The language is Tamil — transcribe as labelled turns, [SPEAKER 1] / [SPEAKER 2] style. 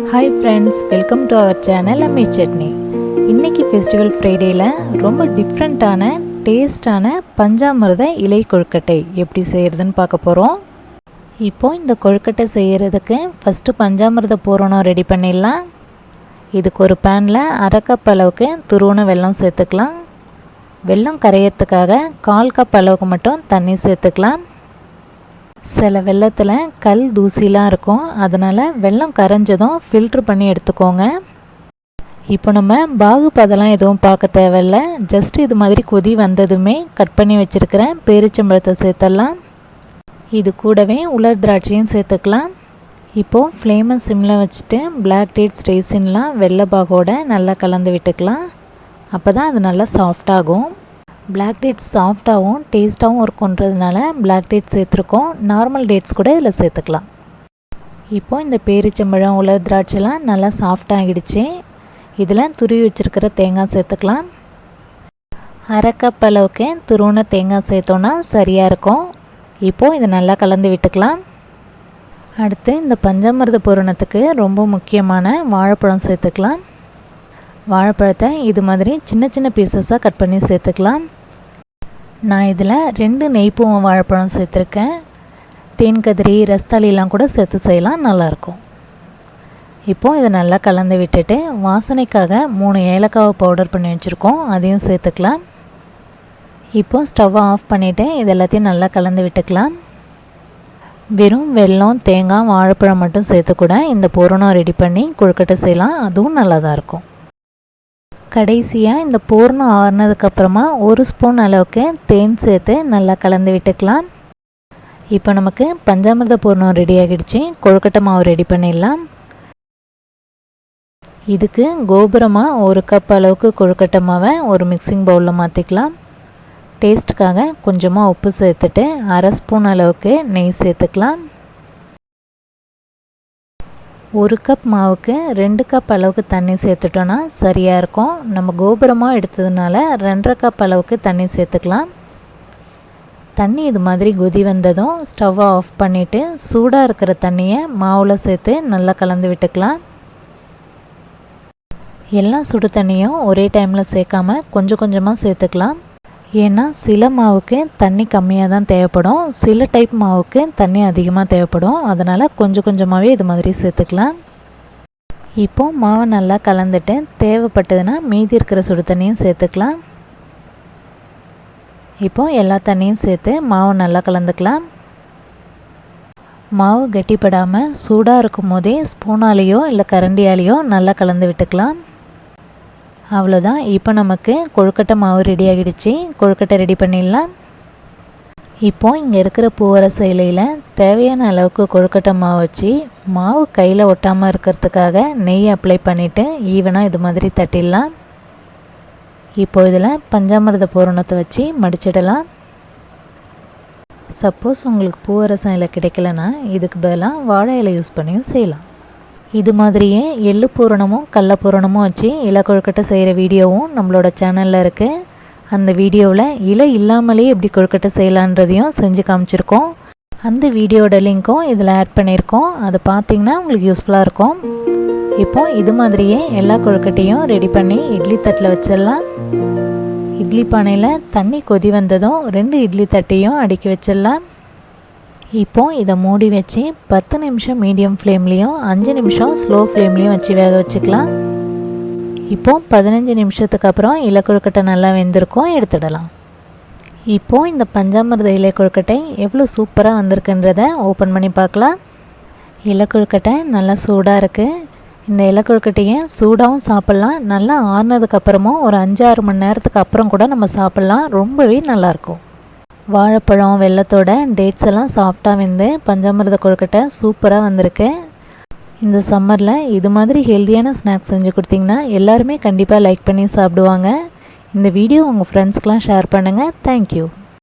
[SPEAKER 1] Hi friends, welcome to our channel Ammi Chutney. இன்னைக்கு ஃபெஸ்டிவல் ஃப்ரைடேல ரொம்ப டிஃப்ரெண்டான டேஸ்டான பஞ்சாமிர்த இலை கொழுக்கட்டை எப்படி செய்யறதுன்னு பார்க்க போறோம். இப்போ இந்த கொழுக்கட்டை செய்யறதுக்கு ஃபர்ஸ்ட் பஞ்சாமிர்த பூரணம் ரெடி பண்ணிடலாம். இதுக்கு ஒரு பேன்ல 1/2 கப் அளவுக்கு துருவன வெல்லம் சேர்த்துக்கலாம். வெல்லம் கரையறதுக்காக 1/4 கப் அளவுக்கு மட்டும் தண்ணி சேர்த்துக்கலாம். சில வெல்லத்தில் கல் தூசிலாம் இருக்கும், அதனால் வெல்லம் கரைஞ்சதும் ஃபில்ட்ரு பண்ணி எடுத்துக்கோங்க. இப்போ நம்ம பாகுபதெல்லாம் எதுவும் பார்க்க தேவையில்ல. ஜஸ்ட் இது மாதிரி கொதி வந்ததுமே கட் பண்ணி வச்சுருக்கிறேன் பேரிச்சம்பழத்தை சேர்த்துடலாம். இது கூடவே உலர் திராட்சையும் சேர்த்துக்கலாம். இப்போது ஃப்ளேமை சிம்மில் வச்சுட்டு பிளாக் டேட்ஸ் ரெய்சின்லாம் வெள்ளை பாகோட நல்லா கலந்து விட்டுக்கலாம். அப்போ தான் அது நல்லா சாஃப்டாகும். பிளாக் டேட்ஸ் சாஃப்டாகவும் டேஸ்ட்டாகவும் இருக்குன்றதுனால பிளாக் டேட்ஸ் சேர்த்துருக்கோம். நார்மல் டேட்ஸ் கூட இதில் சேர்த்துக்கலாம். இப்போது இந்த பேரிச்சம்பழம் உலர் திராட்சைலாம் நல்லா சாஃப்டாகிடுச்சு. இதில் துருவி வச்சுருக்கிற தேங்காய் சேர்த்துக்கலாம். 1/2 கப் அளவுக்கு துருவின தேங்காய் சேர்த்தோன்னா சரியாக இருக்கும். இப்போது இதை நல்லா கலந்து விட்டுக்கலாம். அடுத்து இந்த பஞ்சாமிர்த பூரணத்துக்கு ரொம்ப முக்கியமான வாழைப்பழம் சேர்த்துக்கலாம். வாழைப்பழத்தை இது மாதிரி சின்ன சின்ன பீசஸாக கட் பண்ணி சேர்த்துக்கலாம். நான் இதில் 2 நெய்ப்பூவம் வாழைப்பழம் சேர்த்துருக்கேன். தேன் கதிரி ரஸ்தாலிலாம் கூட சேர்த்து செய்யலாம், நல்லாயிருக்கும். இப்போது இதை நல்லா கலந்து விட்டுட்டு வாசனைக்காக 3 ஏலக்காவை பவுடர் பண்ணி வச்சுருக்கோம், அதையும் சேர்த்துக்கலாம். இப்போது ஸ்டவ்வை ஆஃப் பண்ணிவிட்டு இது எல்லாத்தையும் நல்லா கலந்து விட்டுக்கலாம். வெறும் வெல்லம் தேங்காய் வாழைப்பழம் மட்டும் சேர்த்து கூட இந்த பூரணம் ரெடி பண்ணி கொழுக்கட்டை செய்யலாம், அதுவும் நல்லா தான் இருக்கும். கடைசியாக இந்த பூரணம் ஆறுனதுக்கப்புறமா 1 ஸ்பூன் அளவுக்கு தேன் சேர்த்து நல்லா கலந்து விட்டுக்கலாம். இப்போ நமக்கு பஞ்சாமிர்த பூரணம் ரெடி ஆகிடுச்சு. கொழுக்கட்டை மாவு ரெடி பண்ணிடலாம். இதுக்கு கோபுரமாக 1 கப் அளவுக்கு கொழுக்கட்டை மாவை ஒரு மிக்சிங் பவுலில் மாற்றிக்கலாம். டேஸ்ட்டுக்காக கொஞ்சமாக உப்பு சேர்த்துட்டு 1/2 ஸ்பூன் அளவுக்கு நெய் சேர்த்துக்கலாம். 1 கப் மாவுக்கு 2 கப் அளவுக்கு தண்ணி சேர்த்துட்டோன்னா சரியாக இருக்கும். நம்ம கோபுரமாக எடுத்ததுனால 2.5 கப் அளவுக்கு தண்ணி சேர்த்துக்கலாம். தண்ணி இது மாதிரி கொதி வந்ததும் ஸ்டவ்வை ஆஃப் பண்ணிவிட்டு சூடாக இருக்கிற தண்ணியை மாவில் சேர்த்து நல்லா கலந்து விட்டுக்கலாம். எல்லா சுடு தண்ணியும் ஒரே டைமில் சேர்க்காம கொஞ்சம் கொஞ்சமாக சேர்த்துக்கலாம். ஏன்னா சில மாவுக்கு தண்ணி கம்மியாக தான் தேவைப்படும், சில டைப் மாவுக்கு தண்ணி அதிகமாக தேவைப்படும். அதனால் கொஞ்சம் கொஞ்சமாகவே இது மாதிரி சேர்த்துக்கலாம். இப்போது மாவை நல்லா கலந்துட்டு தேவைப்பட்டதுன்னா மீதி இருக்கிற சுடு தண்ணியும் சேர்த்துக்கலாம். இப்போது எல்லா தண்ணியும் சேர்த்து மாவு நல்லா கலந்துக்கலாம். மாவு கெட்டிப்படாமல் சூடாக இருக்கும் போதே ஸ்பூனாலேயோ இல்லை கரண்டியாலேயோ நல்லா கலந்து விட்டுக்கலாம். அவ்வளோதான். இப்போ நமக்கு கொழுக்கட்டை மாவு ரெடி ஆகிடுச்சு. கொழுக்கட்டை ரெடி பண்ணிடலாம். இப்போது இங்கே இருக்கிற பூவரச இலையில் தேவையான அளவுக்கு கொழுக்கட்டை மாவு வச்சு மாவு கையில் ஒட்டாமல் இருக்கிறதுக்காக நெய் அப்ளை பண்ணிவிட்டு ஈவனாக இது மாதிரி தட்டிடலாம். இப்போ இதில் பஞ்சாமிர்த பூரணத்தை வச்சு மடிச்சிடலாம். சப்போஸ் உங்களுக்கு பூவரசம் இலை கிடைக்கலன்னா இதுக்கு பதிலாக வாழை இலை யூஸ் பண்ணியும் செய்யலாம். இது மாதிரியே எள்ளு பூரணமும் கடல பூரணமும் வச்சு இலை கொழுக்கட்டை செய்கிற வீடியோவும் நம்மளோட சேனலில் இருக்குது. அந்த வீடியோவில் இலை இல்லாமலே எப்படி கொழுக்கட்டை செய்யலான்றதையும் செஞ்சு காமிச்சிருக்கோம். அந்த வீடியோட லிங்க்கும் இதில் ஆட் பண்ணியிருக்கோம், அதை பார்த்திங்கன்னா உங்களுக்கு யூஸ்ஃபுல்லாக இருக்கும். இப்போது இது மாதிரியே எல்லா கொழுக்கட்டையும் ரெடி பண்ணி இட்லி தட்டில் வச்சிடலாம். இட்லி பானையில் தண்ணி கொதி வந்ததும் 2 இட்லி தட்டையும் அடுக்கி வச்சிடலாம். இப்போது இதை மூடி வச்சு 10 நிமிஷம் மீடியம் ஃப்ளேம்லேயும் 5 நிமிஷம் ஸ்லோ ஃப்ளேம்லேயும் வச்சு வேக வச்சுக்கலாம். இப்போது 15 நிமிஷத்துக்கு அப்புறம் இலை கொழுக்கட்டை நல்லா வெந்திருக்கும், எடுத்துடலாம். இப்போது இந்த பஞ்சாமிர்த இலை கொழுக்கட்டை எவ்வளோ சூப்பராக வந்திருக்குன்றதை ஓப்பன் பண்ணி பார்க்கலாம். இலை கொழுக்கட்டை நல்லா சூடாக இருக்குது. இந்த இலை கொழுக்கட்டையை சூடாகவும் சாப்பிட்லாம், நல்லா ஆறுனதுக்கப்புறமும் ஒரு 5-6 மணி நேரத்துக்கு அப்புறம் கூட நம்ம சாப்பிட்லாம். ரொம்பவே நல்லாயிருக்கும். வாழைப்பழம் வெல்லத்தோட டேட்ஸ் எல்லாம் சாஃப்டாக வெந்து பஞ்சாமிர்த கொழுக்கட்டை சூப்பராக வந்திருக்கு. இந்த சம்மரில் இது மாதிரி ஹெல்த்தியான ஸ்நாக்ஸ் செஞ்சு கொடுத்தீங்கன்னா எல்லாருமே கண்டிப்பாக லைக் பண்ணி சாப்பிடுவாங்க. இந்த வீடியோ உங்கள் ஃப்ரெண்ட்ஸ்க்கெலாம் ஷேர் பண்ணுங்கள். தேங்க்யூ.